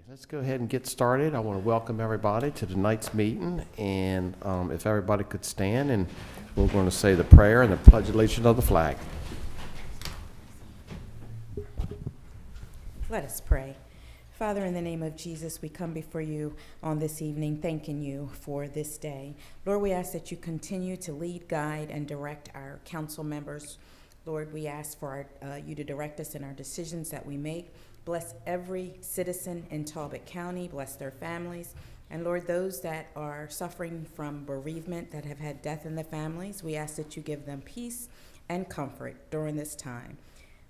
Let's go ahead and get started. I want to welcome everybody to tonight's meeting, and if everybody could stand, and we're going to say the prayer and the pledge of allegiance of the flag. Let us pray. Father, in the name of Jesus, we come before you on this evening, thanking you for this day. Lord, we ask that you continue to lead, guide, and direct our council members. Lord, we ask for you to direct us in our decisions that we make. Bless every citizen in Talbot County. Bless their families. And Lord, those that are suffering from bereavement, that have had death in the families, we ask that you give them peace and comfort during this time.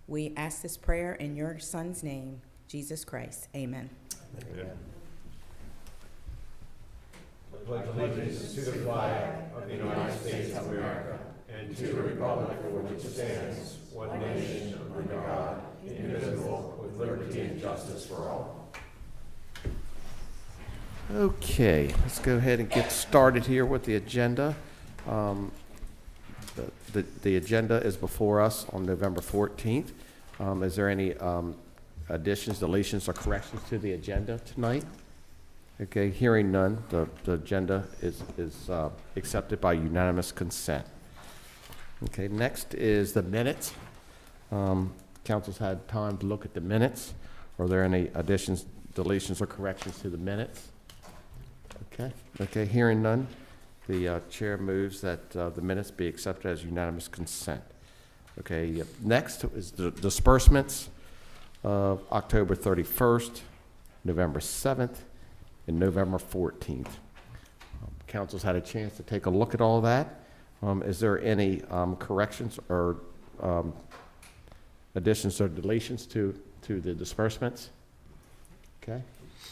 We ask this prayer in your Son's name, Jesus Christ. Amen. Amen. Pledge allegiance to the flag of the United States of America and to the republic for which it stands, one nation under God, indivisible, with liberty and justice for all. Okay, let's go ahead and get started here with the agenda. The agenda is before us on November 14th. Is there any additions, deletions, or corrections to the agenda tonight? Okay, hearing none, the agenda is accepted by unanimous consent. Okay, next is the minutes. Council's had time to look at the minutes. Are there any additions, deletions, or corrections to the minutes? Okay, hearing none, the chair moves that the minutes be accepted as unanimous consent. Okay, next is the disbursements of October 31st, November 7th, and November 14th. Council's had a chance to take a look at all that. Is there any corrections or additions or deletions to the disbursements?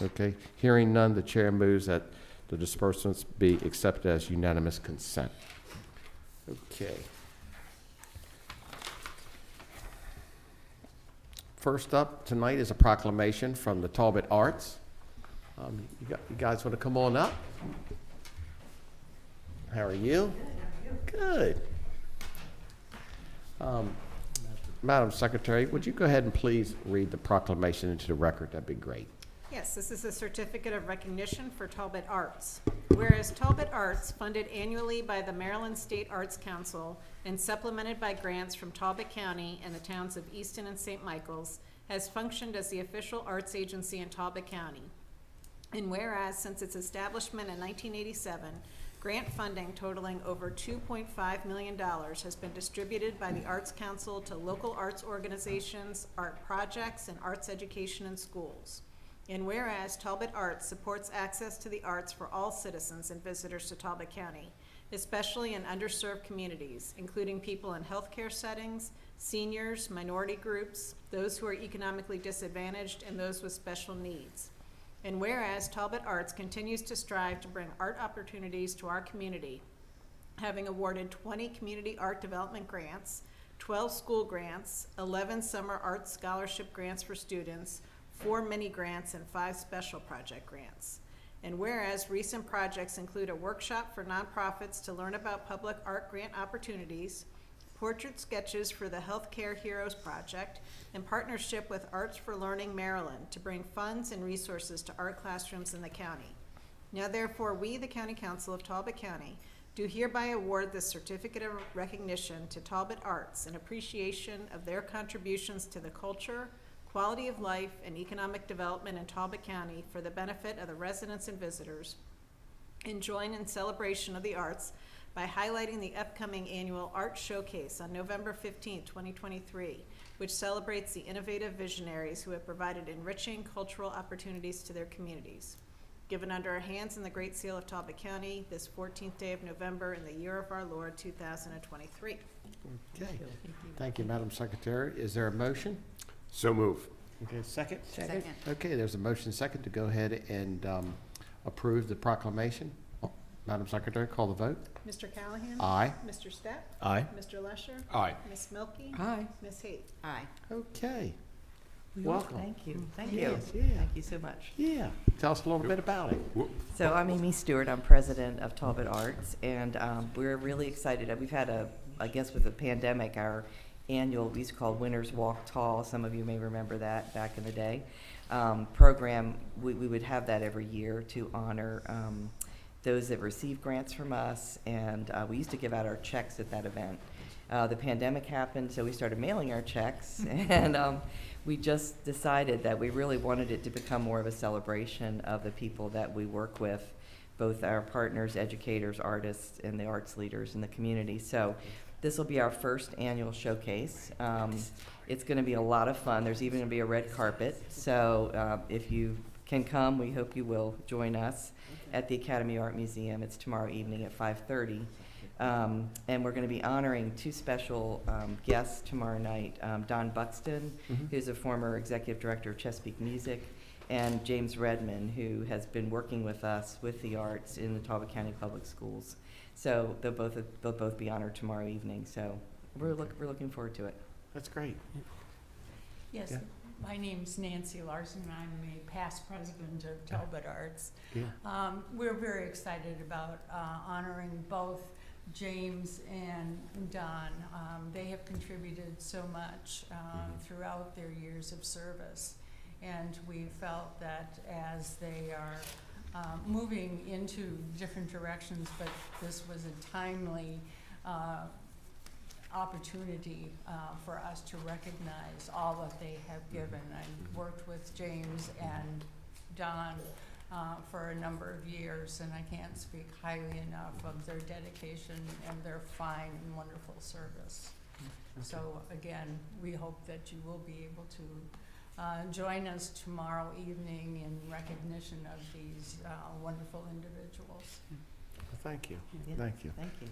Okay. Hearing none, the chair moves that the disbursements be accepted as unanimous consent. Okay. First up tonight is a proclamation from the Talbot Arts. You guys want to come on up? How are you? Good. Madam Secretary, would you go ahead and please read the proclamation into the record? That'd be great. Yes, this is a certificate of recognition for Talbot Arts. Whereas Talbot Arts, funded annually by the Maryland State Arts Council and supplemented by grants from Talbot County and the towns of Easton and St. Michael's, has functioned as the official arts agency in Talbot County. And whereas since its establishment in 1987, grant funding totaling over $2.5 million has been distributed by the Arts Council to local arts organizations, art projects, and arts education in schools. And whereas Talbot Arts supports access to the arts for all citizens and visitors to Talbot County, especially in underserved communities, including people in healthcare settings, seniors, minority groups, those who are economically disadvantaged, and those with special needs. And whereas Talbot Arts continues to strive to bring art opportunities to our community, having awarded 20 community art development grants, 12 school grants, 11 summer art scholarship grants for students, 4 mini grants, and 5 special project grants. And whereas recent projects include a workshop for nonprofits to learn about public art grant opportunities, portrait sketches for the Healthcare Heroes Project, and partnership with Arts for Learning Maryland to bring funds and resources to art classrooms in the county. Now therefore, we, the County Council of Talbot County, do hereby award this certificate of recognition to Talbot Arts in appreciation of their contributions to the culture, quality of life, and economic development in Talbot County for the benefit of the residents and visitors, and join in celebration of the arts by highlighting the upcoming annual Art Showcase on November 15, 2023, which celebrates the innovative visionaries who have provided enriching cultural opportunities to their communities. Given under our hands in the Great Seal of Talbot County this 14th day of November in the year of our Lord, 2023. Okay. Thank you, Madam Secretary. Is there a motion? So move. Okay, second? Second. Okay, there's a motion second to go ahead and approve the proclamation. Madam Secretary, call the vote. Mr. Callahan? Aye. Mr. Stepp? Aye. Mr. Lesher? Aye. Ms. Milky? Hi. Ms. Haight? Aye. Okay. Welcome. Thank you. Thank Yes, you. yeah. Thank you so much. Yeah. Tell us a little bit about it. So I'm Amy Stewart. I'm president of Talbot Arts, and we're really excited. We've had I guess with the pandemic, our annual, we used to call Winners Walk Tall, some of you may remember that back in the day, program. We would have that every year to honor those that receive grants from us, and we used to give out our checks at that event. The pandemic happened, so we started mailing our checks, and we just decided that we really wanted it to become more of a celebration of the people that we work with, both our partners, educators, artists, and the arts leaders in the community. So this will be our first annual showcase. It's going to be a lot of fun. There's even going to be a red carpet. So if you can come, we hope you will join us at the Academy Art Museum. It's tomorrow evening at 5:30. And we're going to be honoring two special guests tomorrow night, Don Buxton, who's a former executive director of Chesapeake Music, and James Redman, who has been working with us with the arts in the Talbot County Public Schools. So they'll both be honored tomorrow evening. So we're looking forward to it. That's great. Yes, Yeah. my name's Nancy Larson. I'm a past president of Talbot Arts. Yeah. We're very excited about honoring both James and Don. They have contributed so much throughout their years of service. And we felt that as they are moving into different directions, but this was a timely opportunity for us to recognize all that they have given. I worked with James and Don for a number of years, and I can't speak highly enough of their dedication and their fine and wonderful service. So again, we hope that you will be able to join us tomorrow evening in recognition of these wonderful individuals. Thank you. Yeah. Thank you. Thank you.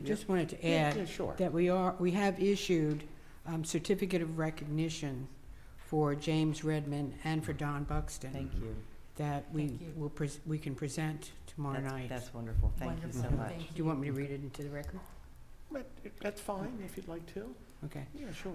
Just wanted to Yeah, add sure. that we have issued certificate of recognition for James Redmond and for Don Buxton Thank you. that we Thank you. will we can present tomorrow night. That's wonderful. Thank you so Wonderful. much. Thank Do you want me to read it into the record? But that's fine if you'd like to. Okay. Yeah, sure.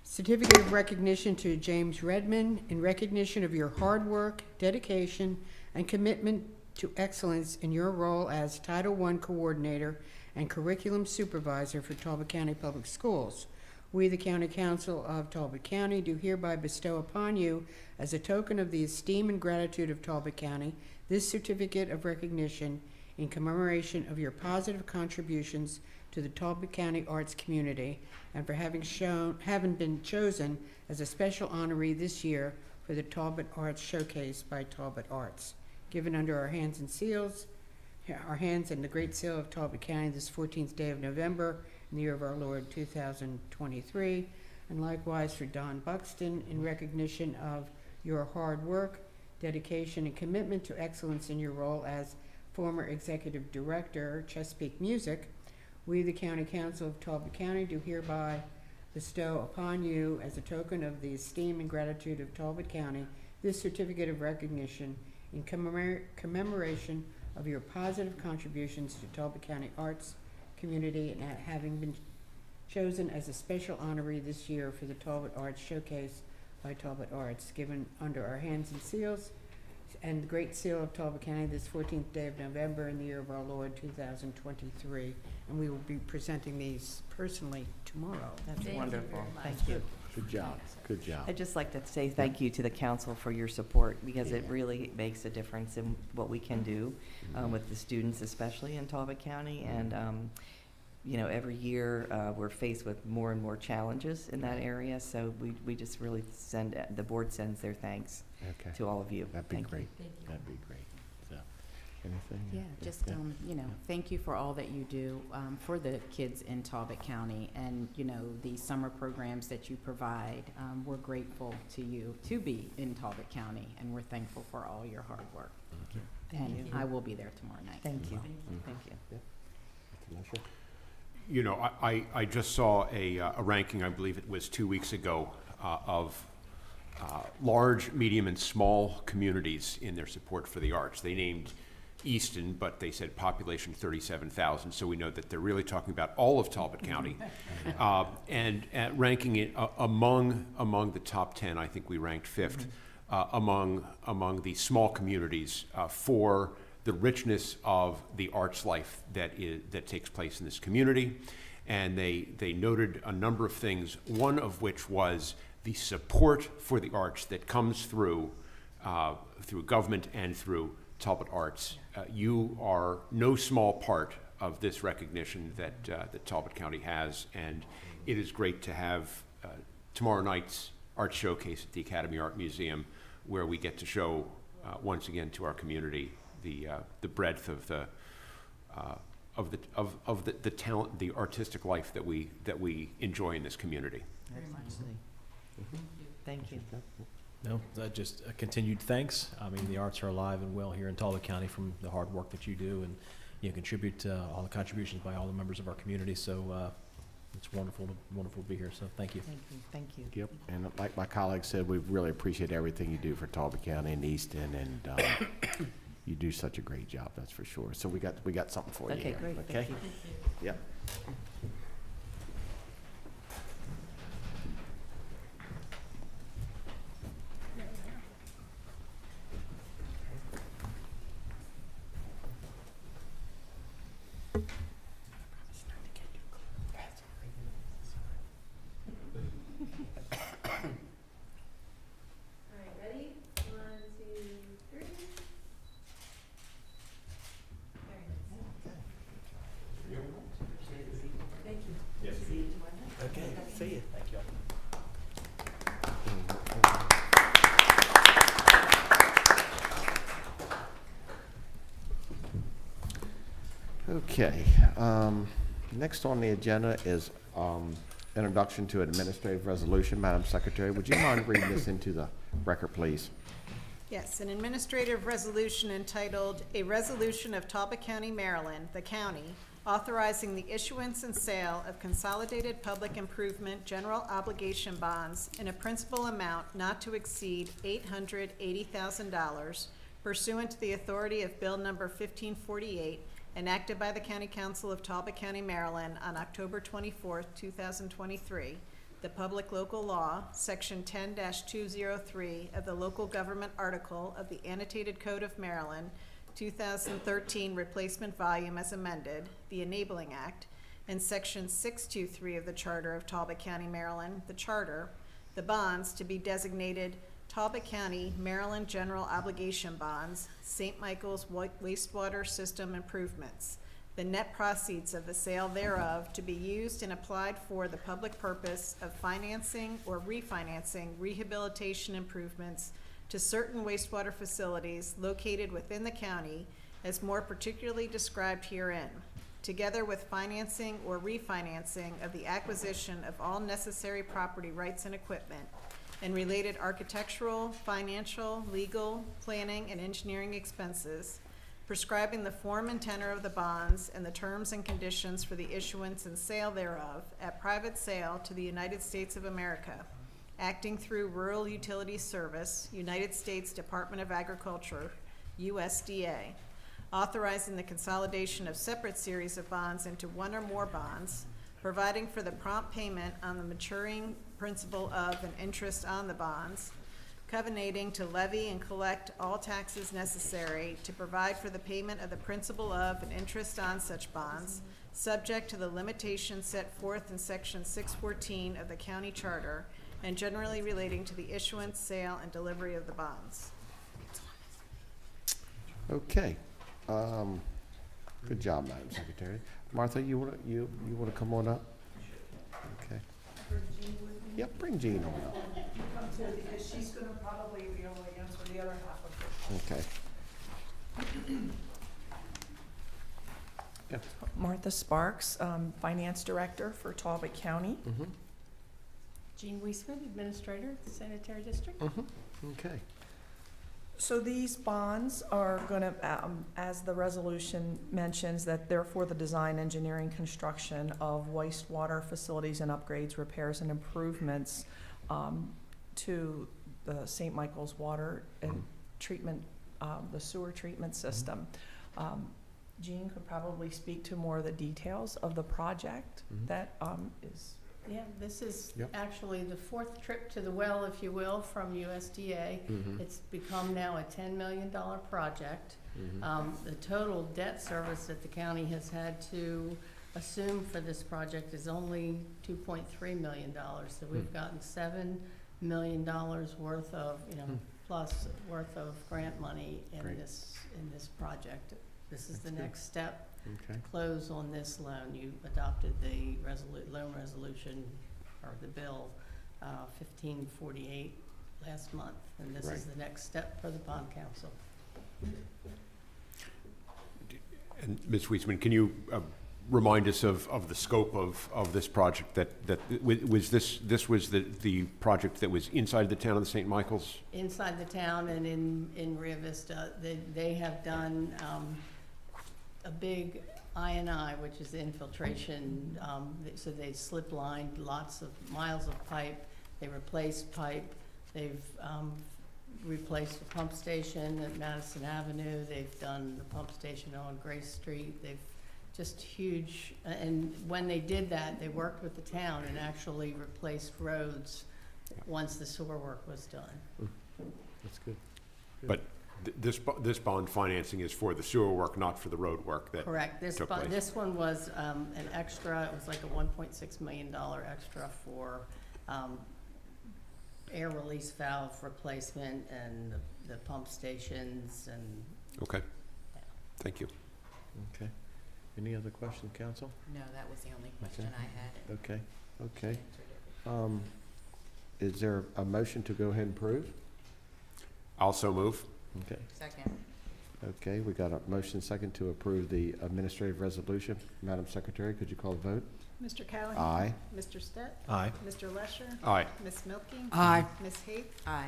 Certificate of recognition to James Redmond in recognition of your hard work, dedication, and commitment to excellence in your role as Title I Coordinator and Curriculum Supervisor for Talbot County Public Schools. We, the County Council of Talbot County, do hereby bestow upon you, as a token of the esteem and gratitude of Talbot County, this certificate of recognition in commemoration of your positive contributions to the Talbot County arts community, and for having been chosen as a special honoree this year for the Talbot Arts Showcase by Talbot Arts. Given under our hands and seals, our hands and the Great Seal of Talbot County this 14th day of November in the year of our Lord 2023, and likewise for Don Buxton in recognition of your hard work, dedication, and commitment to excellence in your role as former Executive Director, Chesapeake Music. We, the County Council of Talbot County, do hereby bestow upon you, as a token of the esteem and gratitude of Talbot County, this certificate of recognition in commemoration of your positive contributions to Talbot County arts community, and having been chosen as a special honoree this year for the Talbot Arts Showcase by Talbot Arts, given under our hands and seals and the Great Seal of Talbot County this 14th day of November in the year of our Lord 2023. And we will be presenting these personally tomorrow. That's Thank you wonderful. very much. Thank you. Good job. Good job. I'd just like to say thank you to the council for your support, because it Yeah. really makes a difference in what we can do with the students, especially in Talbot County. And, you know, every year we're faced with more and more challenges in that area. So we just really the board sends their thanks Okay. to all of you. That'd be Thank you. great. Thank you. That'd be great. So, anything? Yeah, just, thank you for all that you do for the kids in Talbot County, and, the summer programs that you provide. We're grateful to you to be in Talbot County, and we're thankful for all your hard work. Thank And you. I will be there tomorrow night. Thank you. Mhm. Thank you. Mr. Lesher? You know, I just saw a ranking, I believe it was 2 weeks ago, of large, medium, and small communities in their support for the arts. They named Easton, but they said population 37,000, so we know that they're really talking about all of Talbot County. And ranking it among the top 10, I think we ranked 5th among the small communities for the richness of the arts life that takes place in this community. and they noted a number of things, one of which was the support for the arts that comes through government and through Talbot Arts. You are no small part of this recognition that Talbot County has, and it is great to have tomorrow night's art showcase at the Academy Art Museum, where we get to show once again to our community the breadth of the talent, the artistic life that we enjoy in this community. Absolutely. Thank you. No, just a continued thanks. I mean, the arts are alive and well here in Talbot County from the hard work that you do, and contribute all the contributions by all the members of our community. So it's wonderful to be here. So thank you. Thank you. Yep, and like my colleague said, we really appreciate everything you do for Talbot County and Easton, and you do such a great job, that's for sure. So we got something for you Okay, here. great. Okay? Thank you. Yep. Okay, see you. Thank you. Okay, next on the agenda is introduction to administrative resolution. Madam Secretary, would you mind reading this into the record, please? Yes, an administrative resolution entitled, "A Resolution of Talbot County, Maryland, the county, authorizing the issuance and sale of consolidated public improvement general obligation bonds in a principal amount not to exceed $880,000 pursuant to the authority of Bill Number 1548, enacted by the County Council of Talbot County, Maryland on October 24th, 2023, the Public Local Law, Section 10-203 of the Local Government Article of the Annotated Code of Maryland, 2013 Replacement Volume as amended, the Enabling Act, and Section 623 of the Charter of Talbot County, Maryland, the Charter, the bonds to be designated Talbot County, Maryland General Obligation Bonds, St. Michael's Wastewater System Improvements. The net proceeds of the sale thereof to be used and applied for the public purpose of financing or refinancing rehabilitation improvements to certain wastewater facilities located within the county as more particularly described herein, together with financing or refinancing of the acquisition of all necessary property rights and equipment, and related architectural, financial, legal, planning, and engineering expenses, prescribing the form and tenor of the bonds and the terms and conditions for the issuance and sale thereof at private sale to the United States of America, acting through Rural Utilities Service, United States Department of Agriculture, USDA, authorizing the consolidation of separate series of bonds into one or more bonds, providing for the prompt payment on the maturing principal of and interest on the bonds, covenanting to levy and collect all taxes necessary to provide for the payment of the principal of and interest on such bonds, subject to the limitations set forth in Section 614 of the County Charter, and generally relating to the issuance, sale, and delivery of the bonds. Okay. Good job, Madam Secretary. Martha, you wanna come on up? Okay. Yep, bring Jean on up. Come to, because she's gonna probably be able to answer the other half of it. Okay. Yeah. Martha Sparks, Finance Director for Talbot County. Mm-hmm. Jean Weisman, Administrator of the Sanitary District. Mm-hmm. Okay. So these bonds are gonna, as the resolution mentions, that they're for the design, engineering, construction of wastewater facilities and upgrades, repairs, and improvements to the St. Michael's water and treatment, the sewer treatment system. Jean could probably speak to more of the details of the project that is. Yeah, this is Yep. actually the fourth trip to the well, if you will, from USDA. It's become now a $10 million project. The total debt service that the county has had to assumed for this project is only $2.3 million. So we've gotten $7 million worth of, plus worth of grant money in Great. this project. This is the That's good. next step Okay. to close on this loan. You adopted the loan resolution, or the bill, 1548 last month, and this Right. is the next step for the bond council. And Ms. Weisman, can you remind us of the scope of this project? Was this was the project that was inside the town of St. Michael's? Inside the town and in Rio Vista, they have done a big I&I, which is infiltration. So they slip lined lots of miles of pipe. They replaced pipe. They've replaced the pump station at Madison Avenue. They've done the pump station on Grace Street. They've just huge, and when they did that, they worked with the town and actually replaced roads once the sewer work was done. That's good. But this bond financing is for the sewer work, not for the road work that Correct. took place. This one was an extra, it was like a $1.6 million extra for air release valve replacement and the pump stations and. Okay, thank you. Okay. Any other questions, council? No, that was the only question I had. Okay, okay. Is there a motion to go ahead and approve? Also move. Okay, Second. okay, we got a motion second to approve the administrative resolution. Madam Secretary, could you call the vote? Mr. Callahan? Aye. Mr. Stett? Aye. Mr. Lesher? Aye. Ms. Milky? Aye. Ms. Hayes? Aye.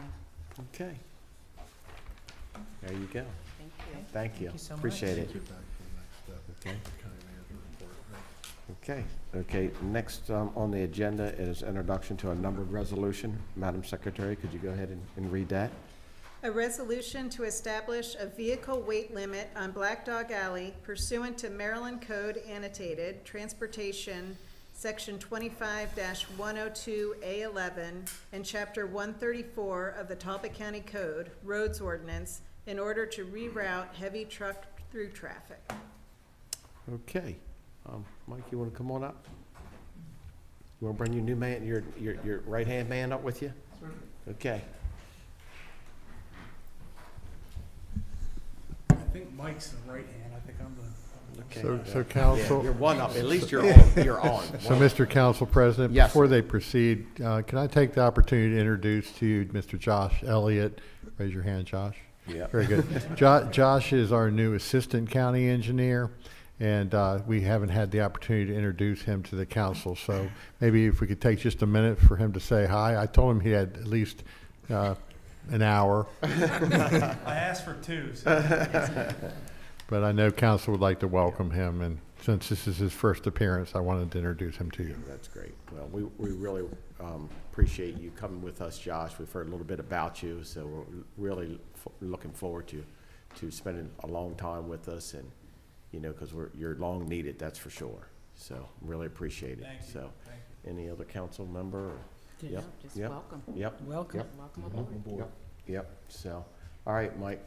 Okay. There you go. Thank you. Thank you. you so much. Appreciate it. Okay. Okay, okay. Next on the agenda is introduction to a numbered resolution. Madam Secretary, could you go ahead and read that? A resolution to establish a vehicle weight limit on Black Dog Alley pursuant to Maryland Code Annotated Transportation, Section 25-102A11, and Chapter 134 of the Talbot County Code, Roads Ordinance, in order to reroute heavy truck through traffic. Okay. Mike, you want to come on up? You want to bring your new man, your right-hand man up with you? Okay. I think Mike's the right hand. I think I'm the. Okay. So Yeah, council, you're one up. At least you're on. You're on. so Mr. Council President, Yes, before sir. they proceed, can I take the opportunity to introduce to you Mr. Josh Elliott? Raise your hand, Josh. Yeah. Very good. Josh is our new Assistant County Engineer, and we haven't had the opportunity to introduce him to the council. So maybe if we could take just a minute for him to say hi. I told him he had at least an hour, I asked for two. So. but I know council would like to welcome him, and since this is his first appearance, I wanted to introduce him to you. That's great. Well, we really appreciate you coming with us, Josh. We've heard a little bit about you, so we're really looking forward to spending a long time with us, and because you're long needed, that's for sure. So really appreciate it. Thank you. So, Thank any other council member? Yep, Just yep. welcome. Yep. Welcome. Yep. Welcome aboard. Yep. Yep. So, all right, Mike,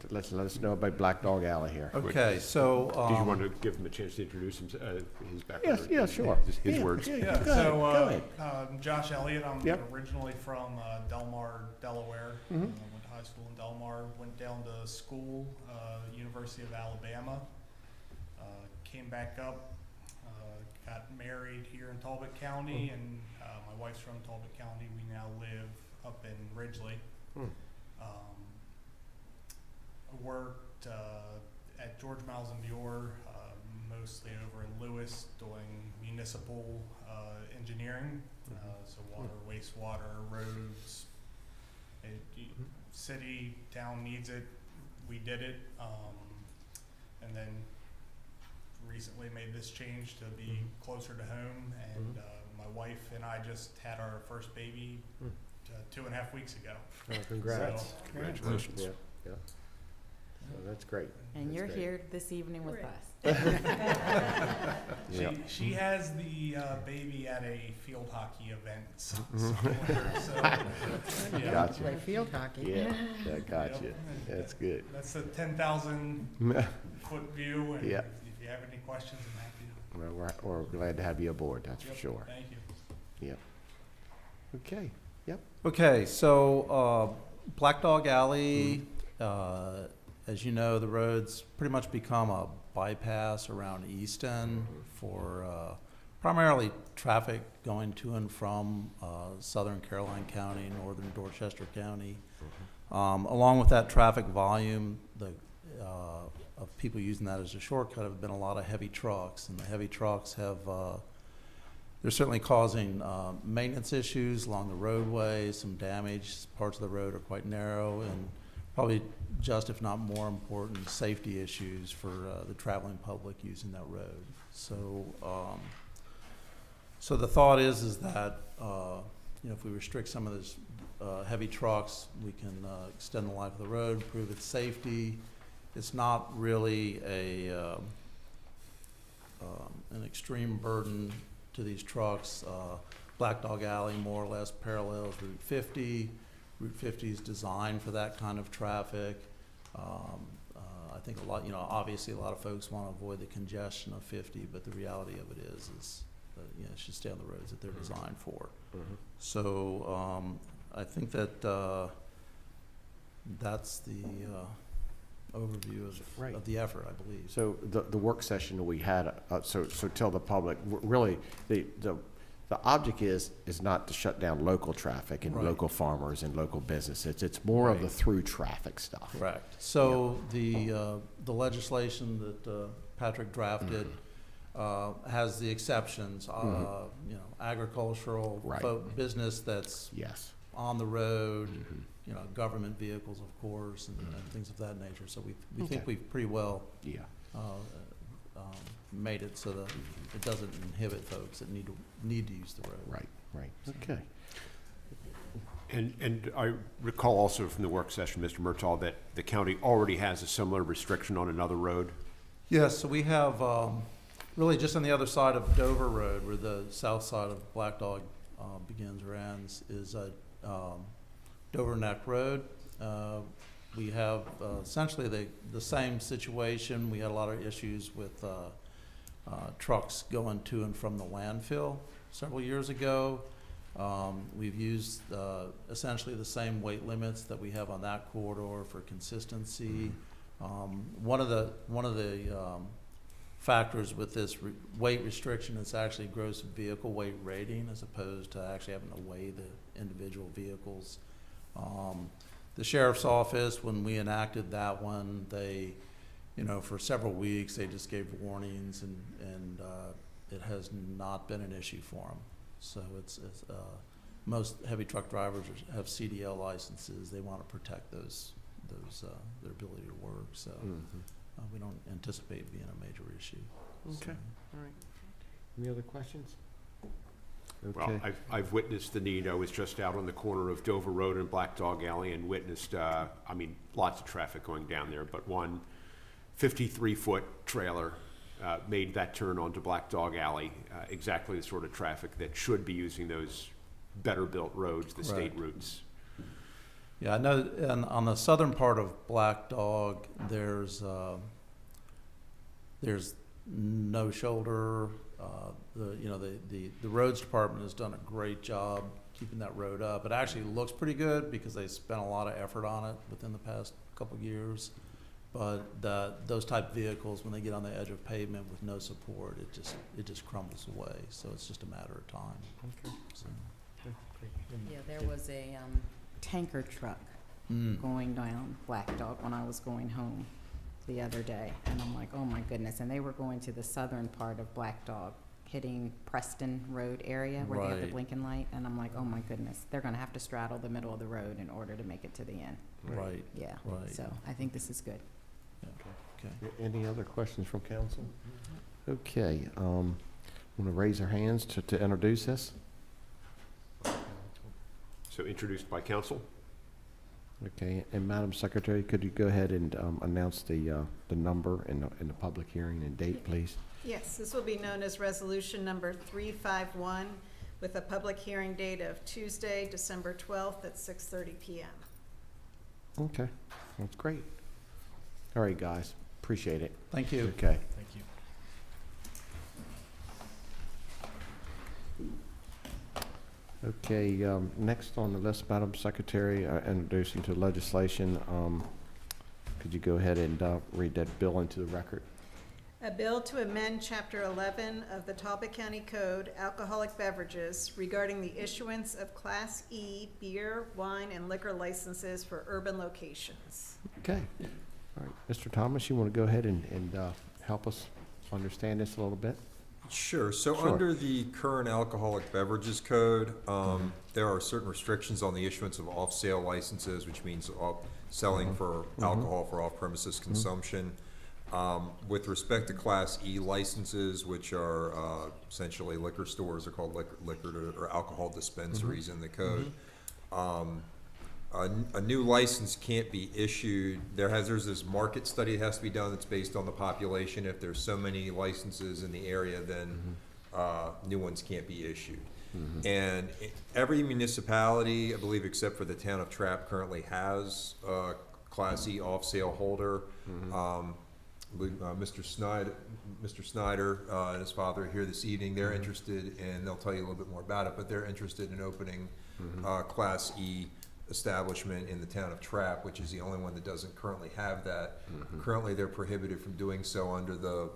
let us know about Black Dog Alley here. Okay, so, Did you want to give him a chance to introduce his background? Yes, yeah, sure. His Yeah, words. yeah, Yeah. Go ahead, go ahead. I'm Josh Elliott. I'm Yep. originally from Delmar, Delaware. Mhm. Went to high school in Delmar. Went down to school, University of Alabama. Came back up. Got married here in Talbot County, and my wife's from Talbot County. We now live up in Ridgely. Hmm. I worked at George Miles and Muir, mostly over in Lewis, doing municipal engineering, so water, wastewater, roads. City, town needs it. We did it, and then recently made this change to be closer to home. And my wife and I just had our first baby 2.5 weeks ago. Oh, congrats. So, Congratulations. Yeah, yeah. So that's great. And That's you're great. here this evening with Great. us. Yeah. She has the baby at a field hockey event. So, yeah. Gotcha. Play field hockey. Yeah, I got Yep. you. That's good. That's a 10,000 foot view. And Yeah. if you have any questions, I'm happy Well, we're glad to have you aboard, that's for Yep, sure. Thank you. Yep. Okay, yep. Okay, so Black Dog Alley, as you know, the road's pretty much become a bypass around Easton for primarily traffic going to and from southern Caroline County, northern Dorchester County. Along with that traffic volume, of people using that as a shortcut have been a lot of heavy trucks, and the heavy trucks have they're certainly causing maintenance issues along the roadway, some damage. Parts of the road are quite narrow, and probably just, if not more important, safety issues for the traveling public using that road. So, so the thought is that you know, if we restrict some of those heavy trucks, we can extend the life of the road, improve its safety. It's not really an extreme burden to these trucks. Black Dog Alley more or less parallels Route 50. Route 50 is designed for that kind of traffic. I think a lot, you know, obviously a lot of folks want to avoid the congestion of 50, but the reality of it is you know, it should stay on the roads that they're designed for. So I think that that's the overview of the effort, I believe. So the work session that we had, so tell the public, really, the object is not to shut down local traffic and Right. local farmers and local businesses. It's more of the Right. through traffic stuff. Correct. So the legislation that Patrick drafted has the exceptions, you know, agricultural, Right. business that's Yes. on the road, you know, government vehicles, of course, and things of that nature. So we think we've pretty well Yeah. made it so that it doesn't inhibit folks that need to use the road. Right. Okay. And I recall also from the work session, Mr. Murtaugh, that the county already has a similar restriction on another road. Yes, so we have, really just on the other side of Dover Road, where the south side of Black Dog begins or ends, is Dover Neck Road. We have essentially the same situation. We had a lot of issues with trucks going to and from the landfill several years ago. We've used essentially the same weight limits that we have on that corridor for consistency. One of the factors with this weight restriction is actually gross vehicle weight rating, as opposed to actually having to weigh the individual vehicles. The sheriff's office, when we enacted that one, they, you know, for several weeks, they just gave warnings, and it has not been an issue for them. So it's most heavy truck drivers have CDL licenses. They want to protect those their ability to work. So we don't anticipate it being a major issue. Okay. All right. Any other questions? Well, I've witnessed the need. I was just out on the corner of Dover Road and Black Dog Alley and witnessed, I mean, lots of traffic going down there, but one 53-foot trailer made that turn onto Black Dog Alley, exactly the sort of traffic that should be using those better-built roads, the state routes. Yeah, I know, and on the southern part of Black Dog, there's no shoulder. The roads department has done a great job keeping that road up. It actually looks pretty good because they spent a lot of effort on it within the past couple of years. But those type of vehicles, when they get on the edge of pavement with no support, it just crumbles away. So it's just a matter of time. Okay. So, Yeah, there was a tanker truck going down Black Dog when I was going home the other day, and I'm like, oh my goodness, and they were going to the southern part of Black Dog, hitting Preston Road area where they have the Right. blinking light, and I'm like, oh my goodness, they're gonna have to straddle the middle of the road in order to make it to the end. Right. Yeah, Right. so I think this is good. Okay. Any other questions from council? Okay, want to raise their hands to introduce this? So introduced by council. Okay, and Madam Secretary, could you go ahead and announce the number and the public hearing and date, please? Yes, this will be known as Resolution Number 351, with a public hearing date of Tuesday, December 12th at 6:30 p.m. Okay, that's great. All right, guys, appreciate it. Thank you. Okay. Thank you. Okay, next on the list, Madam Secretary, introducing to legislation. Could you go ahead and read that bill into the record? A bill to amend Chapter 11 of the Talbot County Code, alcoholic beverages, regarding the issuance of Class E beer, wine, and liquor licenses for urban locations. Okay. All right, Mr. Thomas, you want to go ahead and help us understand this a little bit? Sure. So Sure. under the current alcoholic beverages code, there are certain restrictions on the issuance of off-sale licenses, which means selling for alcohol for off-premises consumption. With respect to Class E licenses, which are essentially liquor stores, are called liquor or alcohol dispensaries in the code. A new license can't be issued. There's this market study that has to be done that's based on the population. If there's so many licenses in the area, then new ones can't be issued. And every municipality, I believe except for the town of Trapp, currently has a Class E off-sale holder. I believe Mr. Snyder and his father are here this evening. They're interested, and they'll tell you a little bit more about it, but they're interested in opening Class E establishment in the town of Trapp, which is the only one that doesn't currently have that. Currently, they're prohibited from doing so under the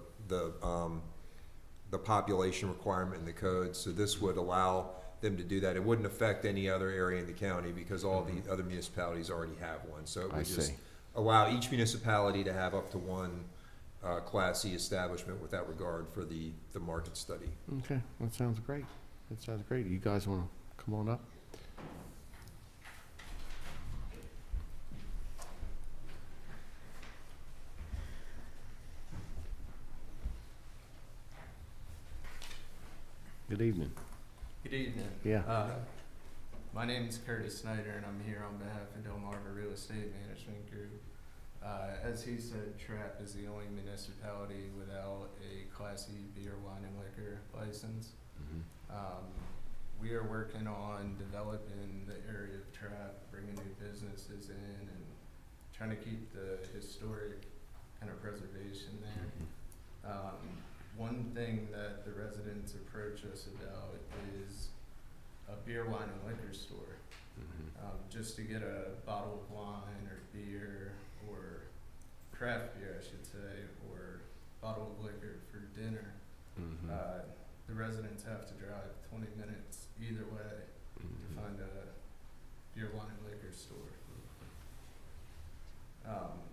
population requirement in the code. So this would allow them to do that. It wouldn't affect any other area in the county because all the other municipalities already have one. So it would just allow each municipality to have up to one Class E establishment with that regard for the market study. Okay, that sounds great. That sounds great. You guys want to come on up? Good evening. Good evening. Yeah. My name is Curtis Snyder, and I'm here on behalf of Delmarva Real Estate Management Group. As he said, Trapp is the only municipality without a Class E beer, wine, and liquor license. We are working on developing the area of Trapp, bringing new businesses in, and trying to keep the historic kind of preservation there. One thing that the residents approach us about is a beer, wine, and liquor store. Just to get a bottle of wine or beer or craft beer, I should say, or bottle of liquor for dinner. The residents have to drive 20 minutes either way to find a beer, wine, and liquor store.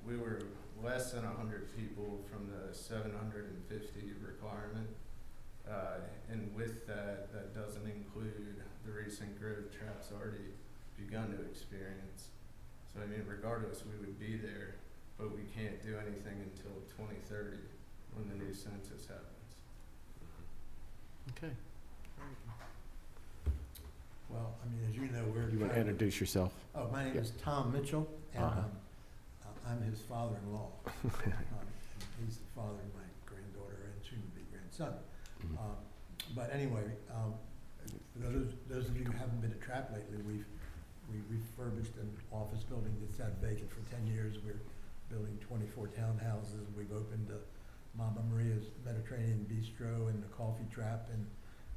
We were less than 100 people from the 750 requirement. And with that, that doesn't include the recent growth Trapp's already begun to experience. So I mean, regardless, we would be there, but we can't do anything until 2030 when the new census happens. Okay. Well, I mean, as you know, we're. You want to introduce yourself? Oh, my name is Tom Mitchell, and I'm his father-in-law. He's the father of my granddaughter and soon-to-be grandson. But anyway, those of you who haven't been to Trapp lately, we refurbished an office building that's had vacant for 10 years. We're building 24 townhouses. We've opened Mama Maria's Mediterranean Bistro and the Coffee Trap, and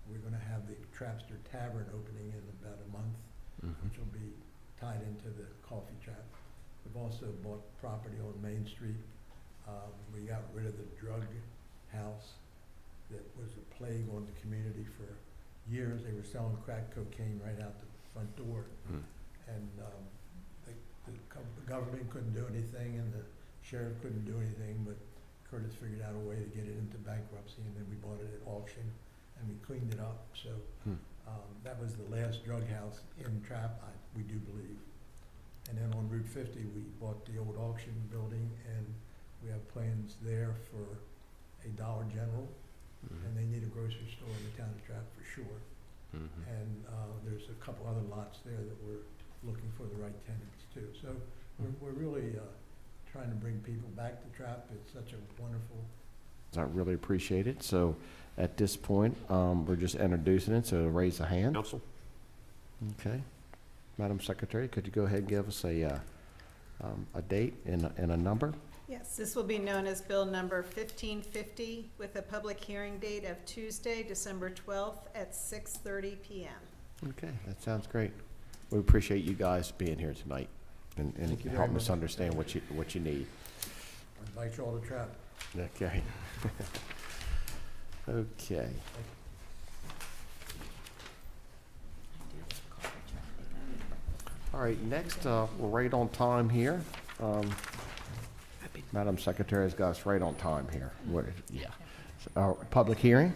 we're going to have the Trapster Tavern opening in about a month, which will be tied into the Coffee Trap. We've also bought property on Main Street. We got rid of the drug house that was a plague on the community for years. They were selling crack cocaine right out the front door. And the government couldn't do anything, and the sheriff couldn't do anything, but Curtis figured out a way to get it into bankruptcy, and then we bought it at auction, and we cleaned it up. So that was the last drug house in Trapp, we do believe. And then on Route 50, we bought the old auction building, and we have plans there for a Dollar General, and they need a grocery store in the town of Trapp for sure. And there's a couple other lots there that we're looking for the right tenants too. So we're really trying to bring people back to Trapp. It's such a wonderful. I really appreciate it. So at this point, we're just introducing it, so raise a hand. Council? Okay. Madam Secretary, could you go ahead and give us a date and a number? Yes, this will be known as Bill number 1550 with a public hearing date of Tuesday, December 12th at 6:30 p.m. Okay, that sounds great. We appreciate you guys being here tonight and Thank you very helping us much. understand what you need. I invite you all to travel. Okay. Okay. All right, next, we're right on time here. Madam Secretary has got us right on time here. Yeah. Public hearing?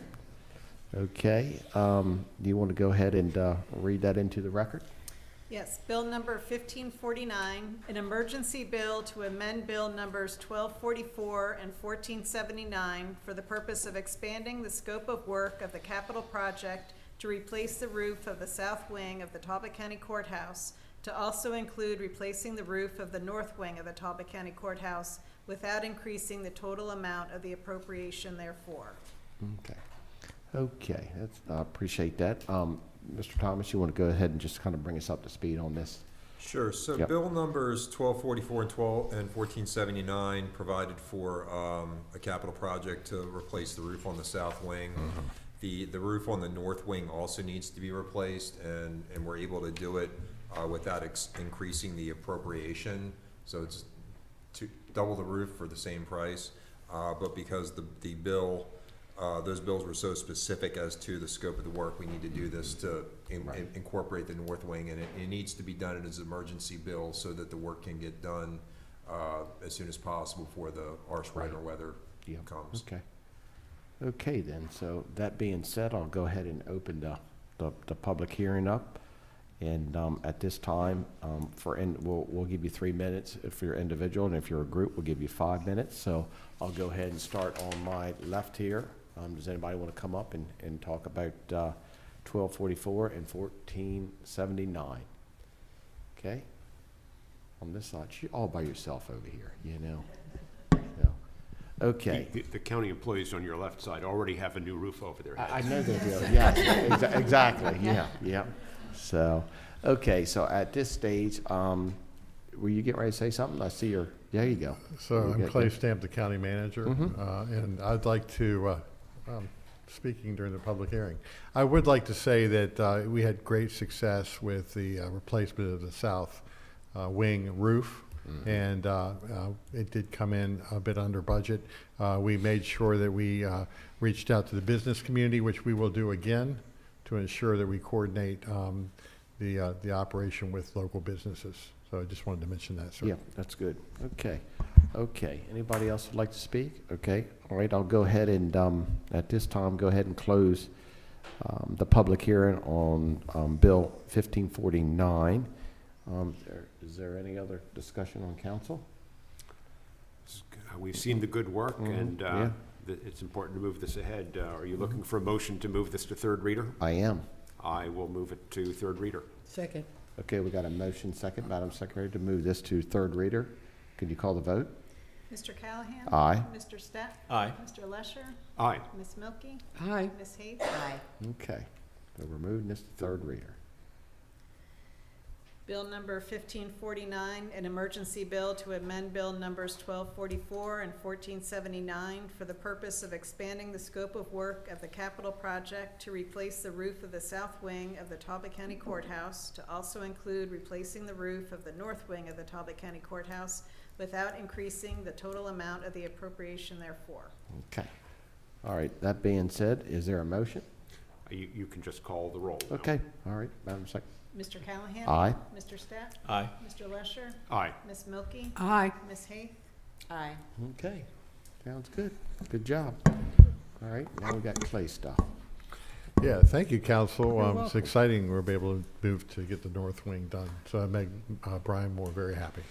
Okay, do you want to go ahead and read that into the record? Yes, Bill number 1549, an emergency bill to amend Bill numbers 1244 and 1479 for the purpose of expanding the scope of work of the capital project to replace the roof of the south wing of the Talbot County Courthouse, to also include replacing the roof of the north wing of the Talbot County Courthouse without increasing the total amount of the appropriation therefore. Okay. Okay, I appreciate that. Mr. Thomas, you want to go ahead and just kind of bring us up to speed on this? Sure. So Yep. bill numbers 1244 and 1479 provided for a capital project to replace the roof on the south wing. The roof on the north wing also needs to be replaced, and we're able to do it without increasing the appropriation. So it's to double the roof for the same price. But because the bill, those bills were so specific as to the scope of the work, we need to do this to incorporate the north wing, and it needs to be done as an emergency bill so that the work can get done as soon as possible before the harsh winter weather comes. Okay. Okay then, so that being said, I'll go ahead and open the public hearing up. And at this time, we'll give you 3 minutes if you're individual, and if you're a group, we'll give you 5 minutes. So I'll go ahead and start on my left here. Does anybody want to come up and talk about 1244 and 1479? Okay. On this side, you're all by yourself over here, you know. So, okay. The county employees on your left side already have a new roof over their heads. I know they do. Yeah, exactly. Yeah. So, okay. So at this stage, were you getting ready to say something? I see your. There you go. So I'm Clay Stamp, the county manager, and I'd like to, speaking during the public hearing, I would like to say that we had great success with the replacement of the south wing roof. And it did come in a bit under budget. We made sure that we reached out to the business community, which we will do again, to ensure that we coordinate the operation with local businesses. So I just wanted to mention that, sir. Yeah, that's good. Okay. Okay. Anybody else would like to speak? Okay. All right. I'll go ahead and at this time go ahead and close the public hearing on Bill 1549. Is there any other discussion on council? We've seen the good work, and Yeah. it's important to move this ahead. Are you looking for a motion to move this to third reader? I am. I will move it to third reader. Second. Okay, we got a motion second, Madam Secretary, to move this to third reader. Could you call the vote? Mr. Callahan? Aye. Mr. Stepp? Aye. Mr. Lesher? Aye. Ms. Milky? Aye. Ms. Hayes? Okay. So we're moving this to third reader. Bill number 1549, an emergency bill to amend bill numbers 1244 and 1479 for the purpose of expanding the scope of work of the capital project to replace the roof of the south wing of the Talbot County Courthouse, to also include replacing the roof of the north wing of the Talbot County Courthouse without increasing the total amount of the appropriation therefore. Okay. All right. That being said, is there a motion? You can just call the roll. now. Okay. All right. Madam Secretary. Mr. Callahan? Aye. Mr. Stepp? Aye. Mr. Lesher? Aye. Ms. Milky? Aye. Ms. Hayes? Aye. Okay. Sounds good. Good job. All right. Now we got Clay stuff. Yeah, thank you, council. You're It's welcome. exciting we'll be able to move to get the north wing done. So I make Brian Moore very happy.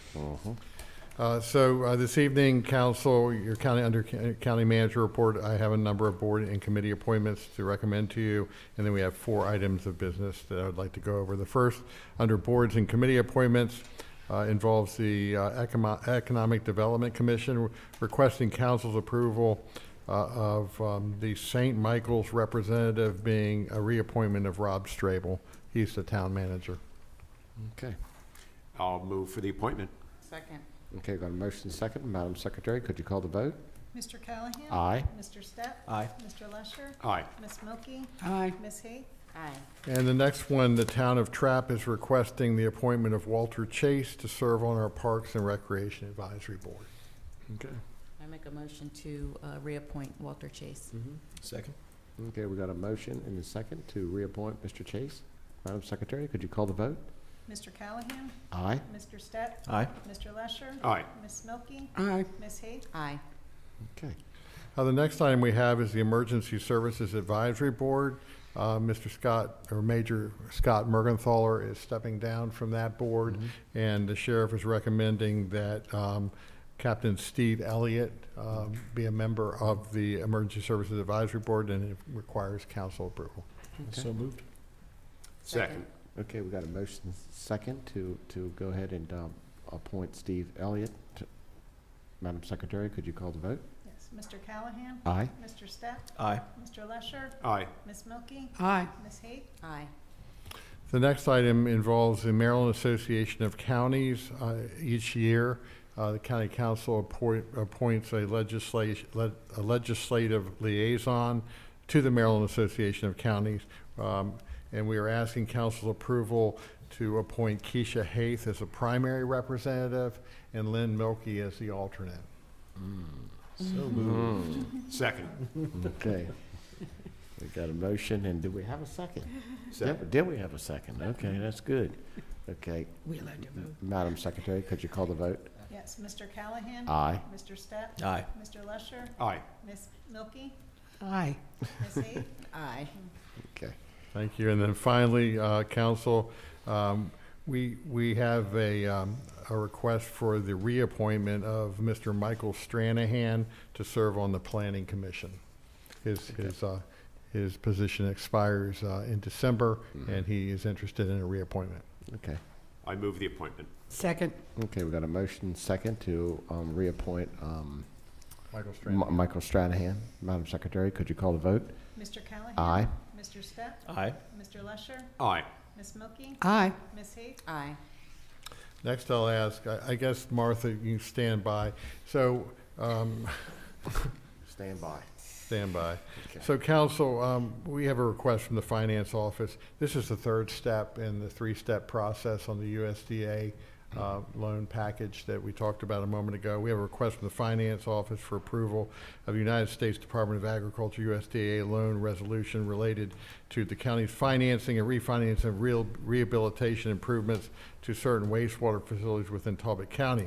So this evening, council, your under county manager report, I have a number of board and committee appointments to recommend to you, and then we have 4 items of business that I would like to go over. The first, under boards and committee appointments, involves the Economic Development Commission requesting council's approval of the St. Michael's representative being a reappointment of Rob Strable. He's the town manager. Okay. I'll move for the appointment. Second. Okay, got a motion second. Madam Secretary, could you call the vote? Mr. Callahan? Aye. Mr. Stepp? Aye. Mr. Lesher? Aye. Ms. Milky? Aye. Ms. Hayes? Aye. And the next one, the town of Trapp is requesting the appointment of Walter Chase to serve on our Parks and Recreation Advisory Board. Okay. I make a motion to reappoint Walter Chase. Second? Okay, we got a motion and a second to reappoint Mr. Chase. Madam Secretary, could you call the vote? Mr. Callahan? Aye. Mr. Step? Aye. Mr. Lesher? Aye. Ms. Milky? Aye. Ms. Hayes? Aye. Okay. The next item we have is the Emergency Services Advisory Board. Mr. Scott, or Major Scott Mergenthaler is stepping down from that board, and the sheriff is recommending that Captain Steve Elliott be a member of the Emergency Services Advisory Board, and it requires council approval. So moved. Second. Okay, we got a motion second to go ahead and appoint Steve Elliott. Madam Secretary, could you call the vote? Yes. Mr. Callahan? Aye. Mr. Step? Aye. Mr. Lesher? Aye. Ms. Milky? Aye. Ms. Hayes? Aye. The next item involves the Maryland Association of Counties. Each year, the county council appoints a legislative liaison to the Maryland Association of Counties. And we are asking council's approval to appoint Keisha Haith as a primary representative and Lynn Milky as the alternate. So moved. Second. Okay. We got a motion, and did we have a second? Second. Did we have a second? Okay, that's good. Okay. We allowed to vote. Madam Secretary, could you call the vote? Yes. Mr. Callahan? Aye. Mr. Step? Aye. Mr. Lesher? Aye. Ms. Milky? Aye. Ms. Hayes? Aye. Okay. Thank you. And then finally, council, we have a request for the reappointment of Mr. Michael Stranahan to serve on the Planning Commission. His position expires in December, and he is interested in a reappointment. Okay. I move the appointment. Second. Okay, we got a motion second to reappoint Michael Stranahan. Michael Stranahan. Madam Secretary, could you call the vote? Mr. Callahan? Aye. Mr. Step? Aye. Mr. Lesher? Aye. Ms. Milky? Aye. Ms. Hayes? Aye. Next, I'll ask, I guess, Martha, you stand by. So, Stand by. stand by. Okay. So council, we have a request from the finance office. This is the third step in the three-step process on the USDA loan package that we talked about a moment ago. We have a request from the finance office for approval of United States Department of Agriculture USDA loan resolution related to the county's financing and refinancing of rehabilitation improvements to certain wastewater facilities within Talbot County.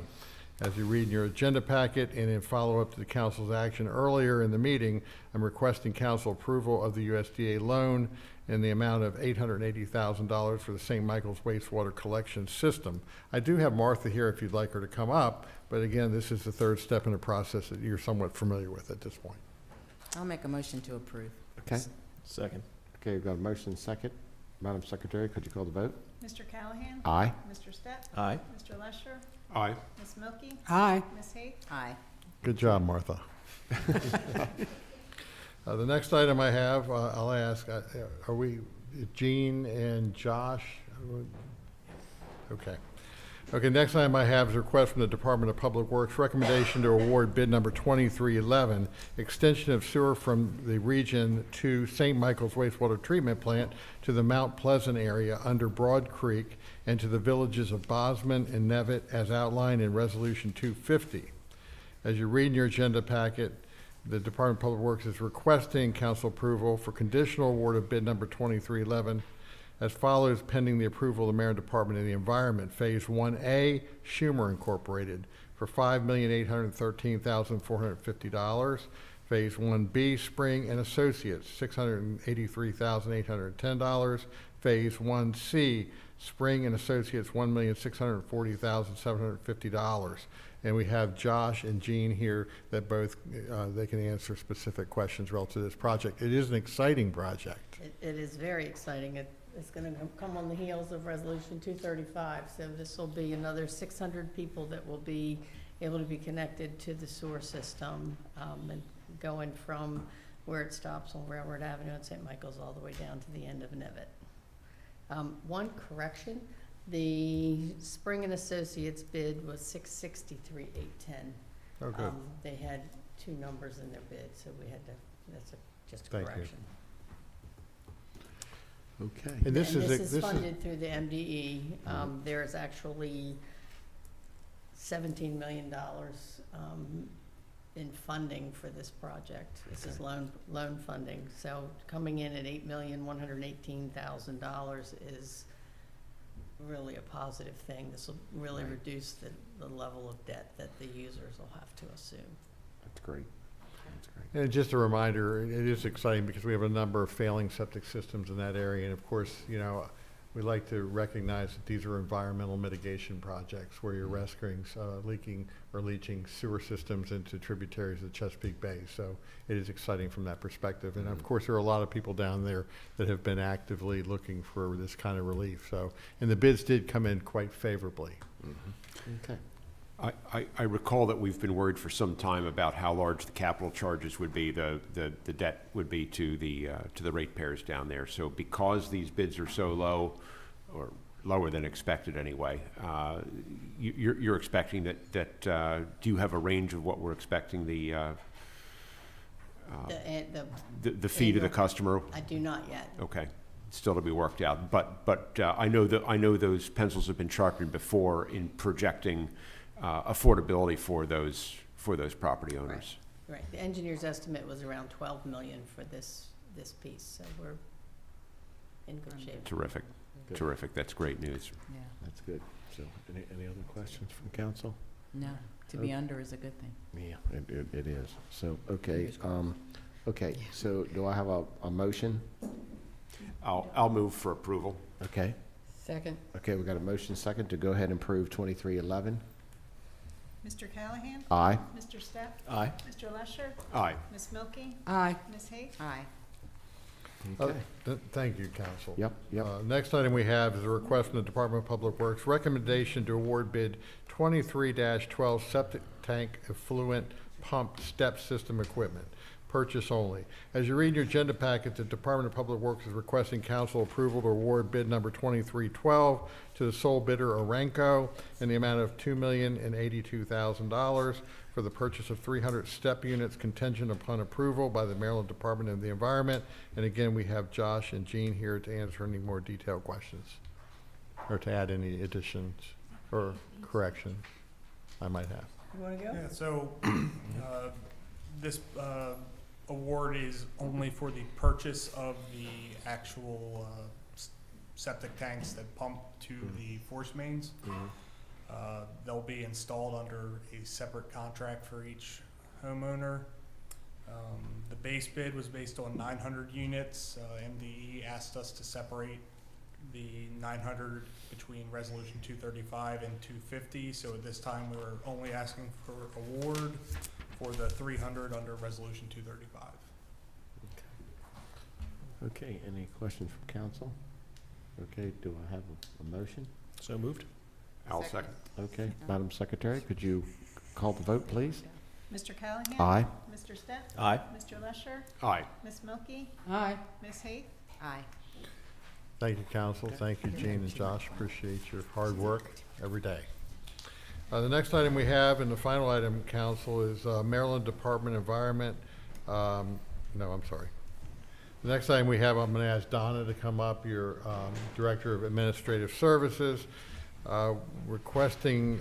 As you read in your agenda packet and in follow-up to the council's action earlier in the meeting, I'm requesting council approval of the USDA loan in the amount of $880,000 for the St. Michael's wastewater collection system. I do have Martha here if you'd like her to come up, but again, this is the third step in a process that you're somewhat familiar with at this point. I'll make a motion to approve. Okay. Second. Okay, we've got a motion second. Madam Secretary, could you call the vote? Mr. Callahan? Aye. Mr. Step? Aye. Mr. Lesher? Aye. Ms. Milky? Aye. Ms. Hayes? Aye. Good job, Martha. The next item I have, I'll ask, are we, Jean and Josh? Okay. Okay, next item I have is a request from the Department of Public Works, recommendation to award bid number 2311, extension of sewer from the region to St. Michael's wastewater treatment plant to the Mount Pleasant area under Broad Creek and to the villages of Bosman and Nevitt as outlined in Resolution 250. As you read in your agenda packet, the Department of Public Works is requesting council approval for conditional award of bid number 2311 as follows, pending the approval of the Maryland Department of the Environment. Phase 1A, Schumer Incorporated, for $5,813,450. Phase 1B, Spring and Associates, $683,810. Phase 1C, Spring and Associates, $1,640,750. And we have Josh and Jean here that both, they can answer specific questions relative to this project. It is an exciting project. It is very exciting. It's going to come on the heels of Resolution 235, so this will be another 600 people that will be able to be connected to the sewer system, and going from where it stops on Railroad Avenue in St. Michael's all the way down to the end of Nevitt. One correction, the Spring and Associates bid was $663,810. Oh, good. They had two numbers in their bid, so we had to, just a Thank you. correction. Okay. And this And is, this is funded through the MDE. There's actually $17 million in funding for this project. This is loan funding. So coming in at $8,118,000 is really a positive thing. This will really Right. reduce the level of debt that the users will have to assume. That's great. That's great. and just a reminder, it is exciting because we have a number of failing septic systems in that area. And of course, you know, we like to recognize that these are environmental mitigation projects where you're rescuing leaking or leaching sewer systems into tributaries of Chesapeake Bay. So it is exciting from that perspective. And of course, there are a lot of people down there that have been actively looking for this kind of relief. So, and the bids did come in quite favorably. Okay. I recall that we've been worried for some time about how large the capital charges would be, the debt would be to the ratepayers down there. So because these bids are so low, or lower than expected anyway, you're expecting that, do you have a range of what we're expecting the fee to the customer? I do not yet. Okay, still to be worked out. But I know those pencils have been sharpened before in projecting affordability for those property owners. Right. The engineer's estimate was around 12 million for this piece, so we're in good shape. Terrific, Good. terrific. That's great news. Yeah. That's good. So, any other questions from council? No, to be under is a good thing. Yeah, it is. So, okay, okay, so do I have a motion? I'll move for approval. Okay, Second. okay, we got a motion second to go ahead and approve 2311. Mr. Callahan? Aye. Mr. Stepp? Aye. Mr. Lesher? Aye. Ms. Milky? Aye. Ms. Hayes? Aye. Okay. Thank you, council. Yep, yep. Next item we have is a request from the Department of Public Works, recommendation to award bid 23-12 septic tank effluent pump step system equipment, purchase only. As you read in your agenda packet, the Department of Public Works is requesting council approval to award bid number 2312 to the sole bidder, Arenco, in the amount of $2,082,000 for the purchase of 300 step units contingent upon approval by the Maryland Department of the Environment. And again, we have Josh and Jean here to answer any more detailed questions or to add any additions or corrections I might have. You wanna go? Yeah, so, this, award is only for the purchase of the actual, septic tanks that pump to the force mains. They'll be installed under a separate contract for each homeowner. The base bid was based on 900 units. MDE asked us to separate the 900 between Resolution 235 and 250. So at this time, we're only asking for award for the 300 under Resolution 235. Okay, any questions from council? Okay, do I have a motion? So moved. I'll second. Okay, Madam Secretary, could you call the vote, please? Mr. Callahan? Aye. Mr. Stepp? Aye. Mr. Lesher? Aye. Ms. Milky? Aye. Ms. Hayes? Aye. Thank you, council. Thank you, Jean and Josh. Appreciate your hard work every day. The next item we have, and the final item, council, is Maryland Department of Environment. No, I'm sorry. The next item we have, I'm going to ask Donna to come up, your Director of Administrative Services, requesting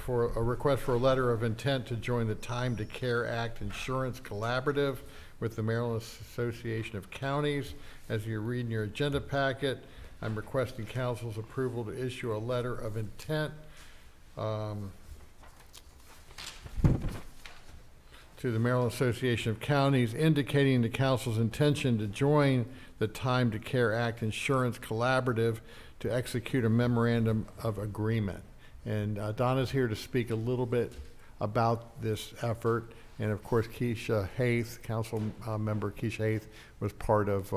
for a request for a letter of intent to join the Time to Care Act Insurance Collaborative with the Maryland Association of Counties. As you read in your agenda packet, I'm requesting council's approval to issue a letter of intent to the Maryland Association of Counties, indicating the council's intention to join the Time to Care Act Insurance Collaborative to execute a memorandum of agreement. And Donna's here to speak a little bit about this effort. And of course, Keisha Haith, council member Keisha Haith, was part of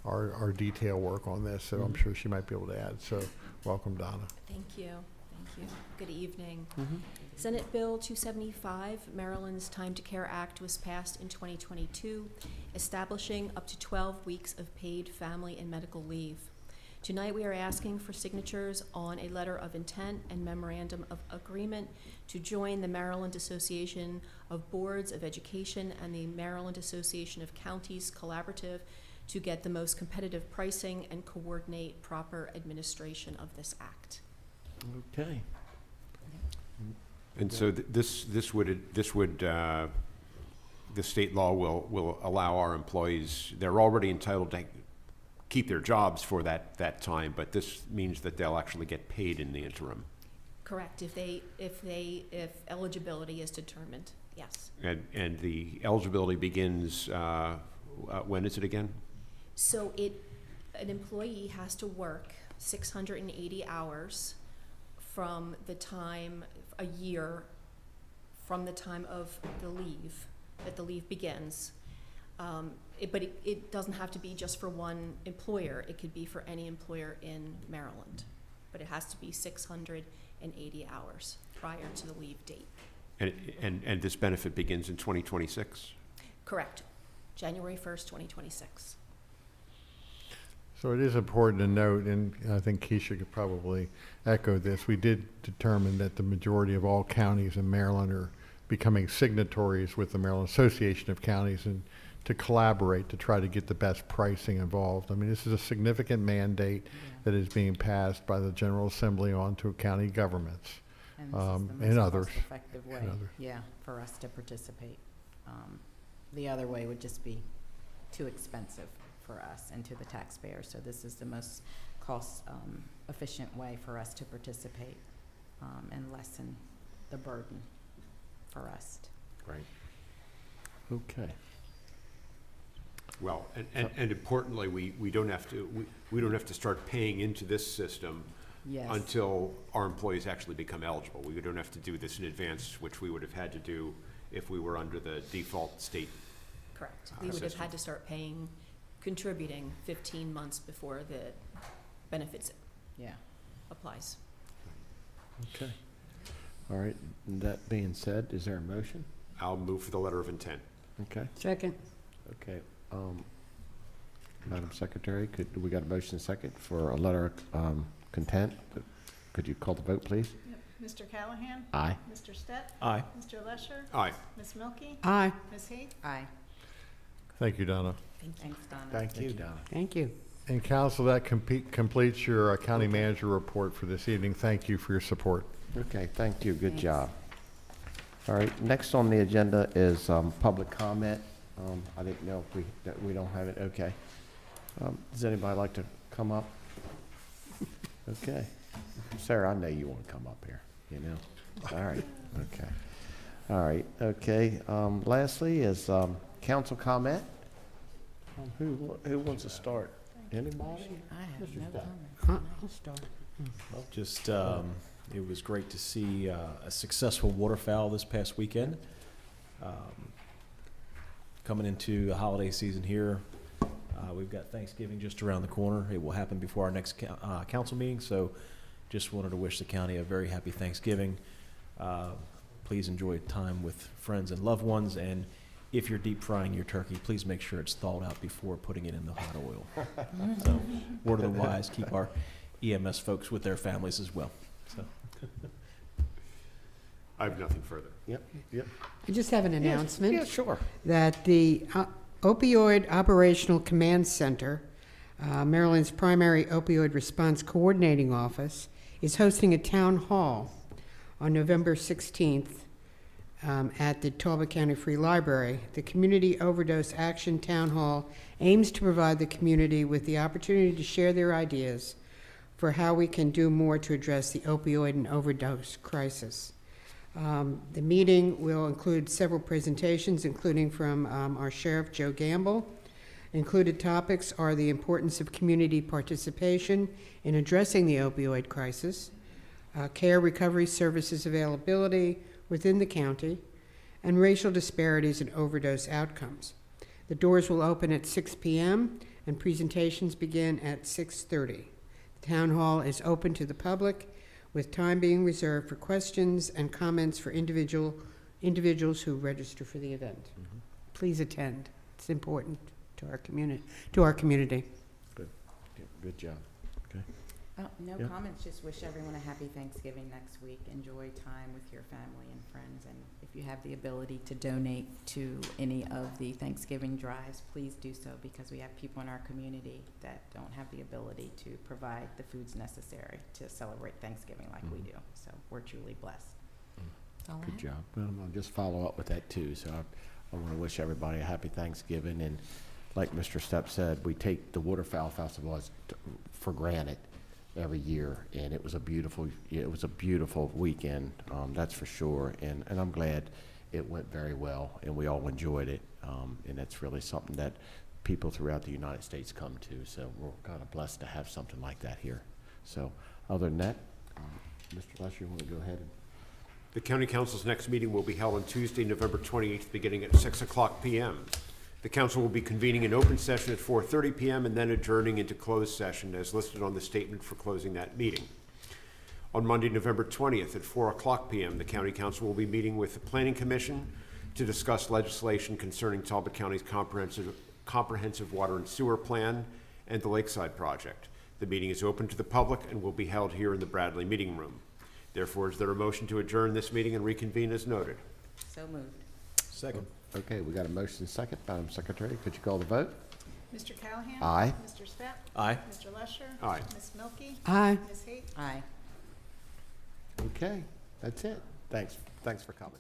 our detail work on this, so I'm sure she might be able to add. So welcome, Donna. Thank you. Thank you. Good evening. Senate Bill 275, Maryland's Time to Care Act, was passed in 2022, establishing up to 12 weeks of paid family and medical leave. Tonight we are asking for signatures on a letter of intent and memorandum of agreement to join the Maryland Association of Boards of Education and the Maryland Association of Counties Collaborative to get the most competitive pricing and coordinate proper administration of this act. Okay. And so this would, the state law will allow our employees, they're already entitled to keep their jobs for that time, but this means that they'll actually get paid in the interim. Correct, if eligibility is determined, yes. And the eligibility begins, when is it again? So an employee has to work 680 hours from the time, a year from the time of the leave, that the leave begins. But it doesn't have to be just for one employer. It could be for any employer in Maryland. But it has to be 680 hours prior to the leave date. And this benefit begins in 2026? Correct. January 1st, 2026. So it is important to note, and I think Keisha could probably echo this, we did determine that the majority of all counties in Maryland are becoming signatories with the Maryland Association of Counties and to collaborate to try to get the best pricing involved. I mean, this is a significant mandate that is being passed by the General Assembly on to county governments And this is the and most others. cost-effective way, and others. yeah, for us to participate. The other way would just be too expensive for us and to the taxpayer. So this is the most cost-efficient way for us to participate and lessen the burden for us. Right. Okay. Well, and importantly, we don't have to start paying into this system Yes. until our employees actually become eligible. We don't have to do this in advance, which we would have had to do if we were under the default state. Correct. We would have had to start contributing 15 months before the benefits Yeah. applies. Okay. All right, and that being said, is there a motion? I'll move for the letter of intent. Okay, Second. okay. Madam Secretary, we got a motion second for a letter of content? Could you call the vote, please? Yep. Mr. Callahan? Aye. Mr. Stett? Aye. Mr. Lesher? Aye. Ms. Milky? Aye. Ms. Heath? Aye. Thank you, Donna. Thanks, Donna. Thank you, Donna. Thank you. And council, that completes your county manager report for this evening. Thank you for your support. Okay, thank you, good Thanks. job. All right, next on the agenda is public comment. I didn't know if that we don't have it, okay. Does anybody like to come up? Okay. Sarah, I know you want to come up here, you know? All right, okay. All right, okay. Lastly is council comment. Who wants to start? Anybody? I have Mr. no Scott. comment. I'll start. Well, just, it was great to see a successful waterfowl this past weekend. Coming into the holiday season here, we've got Thanksgiving just around the corner. It will happen before our next council meeting, so just wanted to wish the county a very happy Thanksgiving. Please enjoy time with friends and loved ones, and if you're deep frying your turkey, please make sure it's thawed out before putting it in the hot oil. So, word of the wise, keep our EMS folks with their families as well. So. I have nothing further. Yep. I just have an announcement. Yeah, sure. That the Opioid Operational Command Center, Maryland's primary opioid response coordinating office, is hosting a town hall on November 16th at the Talbot County Free Library. The Community Overdose Action Town Hall aims to provide the community with the opportunity to share their ideas for how we can do more to address the opioid and overdose crisis. The meeting will include several presentations, including from our Sheriff, Joe Gamble. Included topics are the importance of community participation in addressing the opioid crisis, care recovery services availability within the county, and racial disparities in overdose outcomes. The doors will open at 6 p.m. and presentations begin at 6:30. The town hall is open to the public, with time being reserved for questions and comments for individuals who register for the event. Mm-hmm. Please attend. It's important to our community. Good. Yeah, good job. Okay. Oh, no Yeah. comments, just wish everyone a happy Thanksgiving next week. Enjoy time with your family and friends, and if you have the ability to donate to any of the Thanksgiving drives, please do so, because we have people in our community that don't have the ability to provide the foods necessary to celebrate Thanksgiving like we do. So we're truly blessed. That's all I Good have. job. Well, I'll just follow up with that too. So I want to wish everybody a happy Thanksgiving. And like Mr. Stepp said, we take the Waterfowl Festival for granted every year, and it was a beautiful weekend, that's for sure. And I'm glad it went very well, and we all enjoyed it. And that's really something that people throughout the United States come to. So we're kind of blessed to have something like that here. So other than that, Mr. Lesher, you want to go ahead and The County Council's next meeting will be held on Tuesday, November 28th, beginning at 6:00 p.m. The council will be convening an open session at 4:30 p.m. and then adjourning into closed session as listed on the statement for closing that meeting. On Monday, November 20th at 4:00 p.m., the County Council will be meeting with the Planning Commission to discuss legislation concerning Talbot County's comprehensive water and sewer plan and the Lakeside Project. The meeting is open to the public and will be held here in the Bradley Meeting Room. Therefore, is there a motion to adjourn this meeting and reconvene as noted? So moved. Second. Okay, we got a motion second. Madam Secretary, could you call the vote? Mr. Callahan? Aye. Mr. Stepp? Aye. Mr. Lesher? Aye. Ms. Milky? Aye. Ms. Hayes? Aye. Okay, that's it. Thanks for coming.